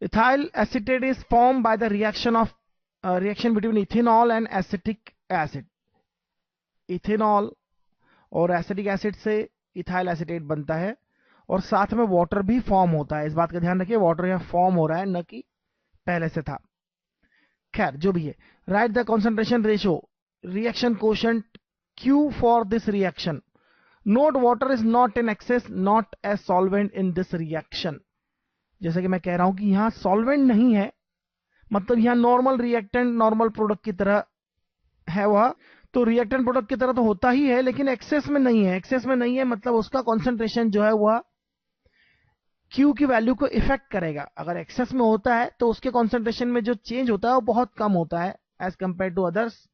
Ethyl acetate is formed by the reaction between ethanol and acetic acid. Ethanol और acetic acid से ethyl acetate बनता है और साथ में वाटर भी फॉर्म होता है। इस बात का ध्यान रखिए, वाटर यहाँ फॉर्म हो रहा है, न कि पहले से था। खैर जो भी है, right the concentration ratio reaction quotient Q for this reaction. Note water is not in excess, not as solvent in this reaction. जैसे कि मैं कह रहा हूं कि यहां सॉल्वेंट नहीं है, मतलब यहां नॉर्मल रिएक्टेंट नॉर्मल प्रोडक्ट की तरह है वह, तो रिएक्टेंट प्रोडक्ट की तरह तो होता ही है, लेकिन एक्सेस में नहीं है। एक्सेस में नहीं है मतलब उसका कॉन्सेंट्रेशन जो है वह Q की वैल्यू को इफेक्ट करेगा। अगर एक्सेस में होता है तो उसके कॉन्सेंट्रेशन में जो चेंज होता है वो बहुत कम होता है एज कंपेयर टू अदर्स,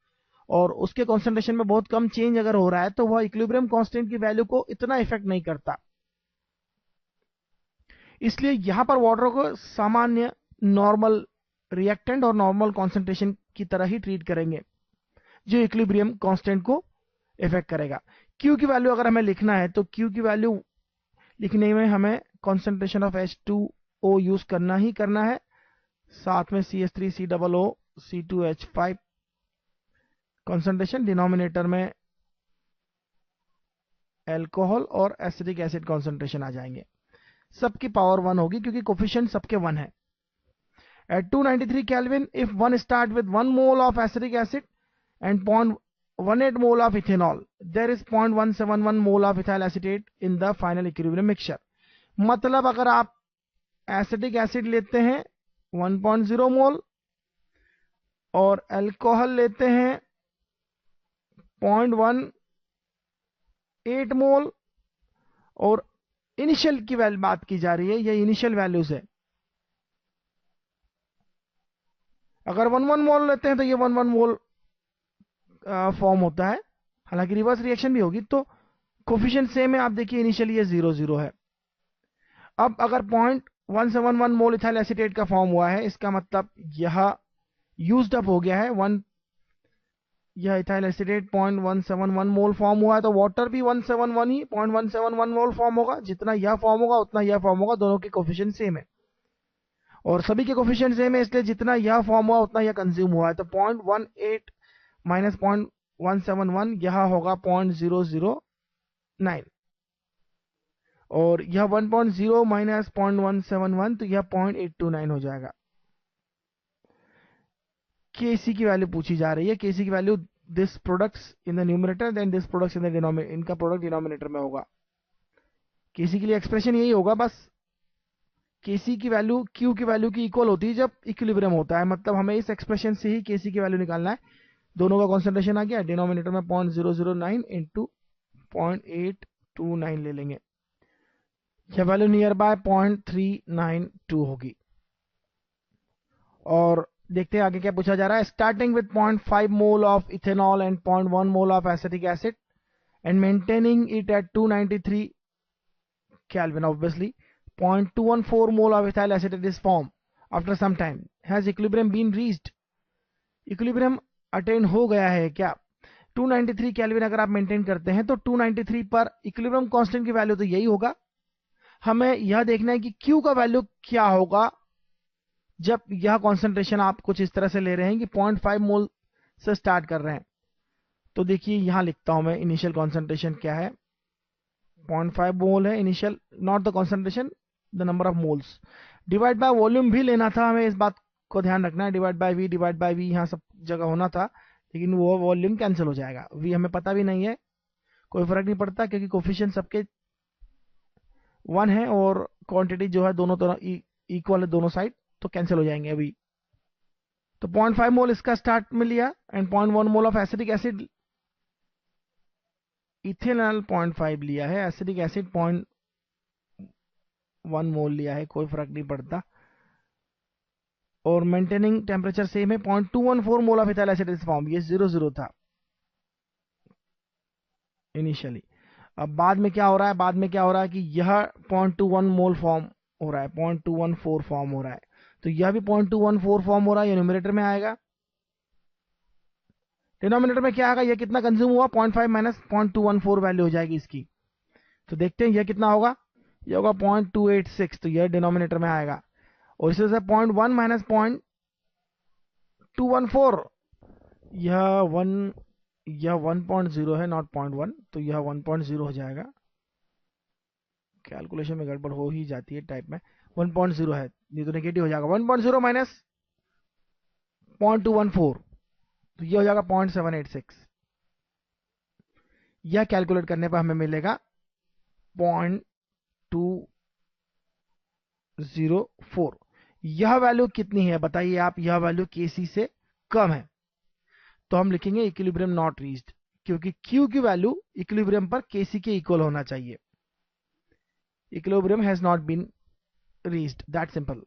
और उसके कॉन्सेंट्रेशन में बहुत कम चेंज अगर हो रहा है तो वह इक्विलिब्रियम कांस्टेंट की वैल्यू को इतना इफेक्ट नहीं करता। इसलिए यहां पर वाटर को सामान्य नॉर्मल रिएक्टेंट और नॉर्मल कॉन्सेंट्रेशन की तरह ही ट्रीट करेंगे, जो इक्विलिब्रियम कांस्टेंट को इफेक्ट करेगा। Q की वैल्यू अगर हमें लिखना है तो Q की वैल्यू लिखने में हमें कॉन्सेंट्रेशन ऑफ H2O यूज करना ही करना है, साथ में CH3COO C2H5 कॉन्सेंट्रेशन, डिनोमिनेटर में एल्कोहल और एसिटिक एसिड कॉन्सेंट्रेशन आ जाएंगे। सबकी पावर 1 होगी क्योंकि कोफिशिएंट सबके 1 है। At 293 Kelvin, if one start with 1 mole of acetic acid and 0.18 mole of ethanol, there is 0.171 mole of ethyl acetate in the final equilibrium mixture. मतलब अगर आप एसिटिक एसिड लेते हैं 1.0 मोल और अल्कोहल लेते हैं 0.18 मोल, और इनिशियल की बात की जा रही है, ये इनिशियल वैल्यूज है। अगर 1 मोल लेते हैं तो ये 1 मोल फॉर्म होता है, हालांकि रिवर्स रिएक्शन भी होगी, तो कोफिशिएंट सेम है। आप देखिए इनिशियली ये 0 है। अब अगर 0.171 मोल इथाइल एसिटेट का फॉर्म हुआ है, इसका मतलब यह यूज्ड अप हो गया है। यह इथाइल एसिटेट 0.171 मोल फॉर्म हुआ है, तो वाटर भी 171 ही 0.171 मोल फॉर्म होगा। जितना यह फॉर्म होगा उतना यह फॉर्म होगा, दोनों के कोफिशिएंट सेम है और सभी के कोफिशिएंट सेम है, इसलिए जितना यह फॉर्म हुआ उतना यह कंज्यूम हुआ है। तो 0.18 माइनस 0.171 यह होगा 0.009, और यह 1.0 माइनस 0.171 तो यह 0.829 हो जाएगा। Kc की वैल्यू पूछी जा रही है। Kc की value this products in the numerator then this products in the denominator, इनका प्रोडक्ट डिनोमिनेटर में होगा। Kc के लिए एक्सप्रेशन यही होगा, बस Kc की वैल्यू Q की वैल्यू की इक्वल होती है जब इक्विलिब्रियम होता है, मतलब हमें इस एक्सप्रेशन से ही Kc की वैल्यू निकालना है। दोनों का कॉन्सेंट्रेशन आ गया, डिनोमिनेटर में 0.009 इंटू 0.829 ले लेंगे, यह वैल्यू नियर बाय 0.392 होगी। और देखते हैं आगे क्या पूछा जा रहा है। Starting with 0.5 mole of ethanol and 0.1 mole of acetic acid and maintaining it at 293 Kelvin, obviously 0.214 mole of ethyl acetate is formed after some time. Has equilibrium been reached? Equilibrium attain हो गया है क्या? 293 kelvin अगर आप maintain करते हैं तो 293 पर इक्विलिब्रियम कांस्टेंट की वैल्यू तो यही होगा। हमें यह देखना है कि Q का वैल्यू क्या होगा जब यह कॉन्सेंट्रेशन आप कुछ इस तरह से ले रहे हैं कि 0.5 मोल से स्टार्ट कर रहे हैं। तो देखिए यहां लिखता हूं मैं इनिशियल कॉन्सेंट्रेशन क्या है। 0.5 मोल है initial, not the concentration, the number of moles. Divide by volume भी लेना था हमें, इस बात को ध्यान रखना है। डिवाइड बाय वी यहाँ सब जगह होना था, लेकिन वो वॉल्यूम कैंसिल हो जाएगा। वी हमें पता भी नहीं है, कोई फर्क नहीं पड़ता क्योंकि कोफिशिएंट सबके 1 है और क्वांटिटी जो है दोनों तरह इक्वल है दोनों साइड, तो कैंसिल हो जाएंगे अभी। तो 0.5 मोल इसका स्टार्ट में लिया and 0.1 mole of acetic acid, ethanol 0.5 लिया है, एसिटिक एसिड 0.1 मोल लिया है, कोई फर्क नहीं पड़ता। और मेंटेनिंग टेम्परेचर सेम है, 0.214 mole of ethyl acid is form, ये 0 था इनिशियली। अब बाद में क्या हो रहा है, बाद में क्या हो रहा है कि यह 0.21 मोल फॉर्म हो रहा है, 0.214 फॉर्म हो रहा है, तो यह भी 0.214 फॉर्म हो रहा है, ये न्यूमरेटर में आएगा। डिनोमिनेटर में क्या आएगा, यह कितना कंज्यूम हुआ, 0.5 माइनस 0.214 वैल्यू हो जाएगी इसकी। तो देखते हैं यह कितना होगा, यह होगा 0.286, तो यह डिनोमिनेटर में आएगा। और इसे 0.1 माइनस 0.214, यह 1.0 है, नॉट 0.1, तो यह 1.0 हो जाएगा। कैलकुलेशन में गड़बड़ हो ही जाती है टाइप में। 1.0 है, नहीं तो नेगेटिव हो जाएगा। 1.0 माइनस 0.214, तो यह हो जाएगा 0.786। यह कैलकुलेट करने पर हमें मिलेगा 0.204। यह वैल्यू कितनी है बताइए आप? यह वैल्यू Kc से कम है, तो हम लिखेंगे इक्विलिब्रियम नॉट रीच्ड, क्योंकि Q की वैल्यू इक्विलिब्रियम पर Kc के इक्वल होना चाहिए। Equilibrium has not been reached, that simple.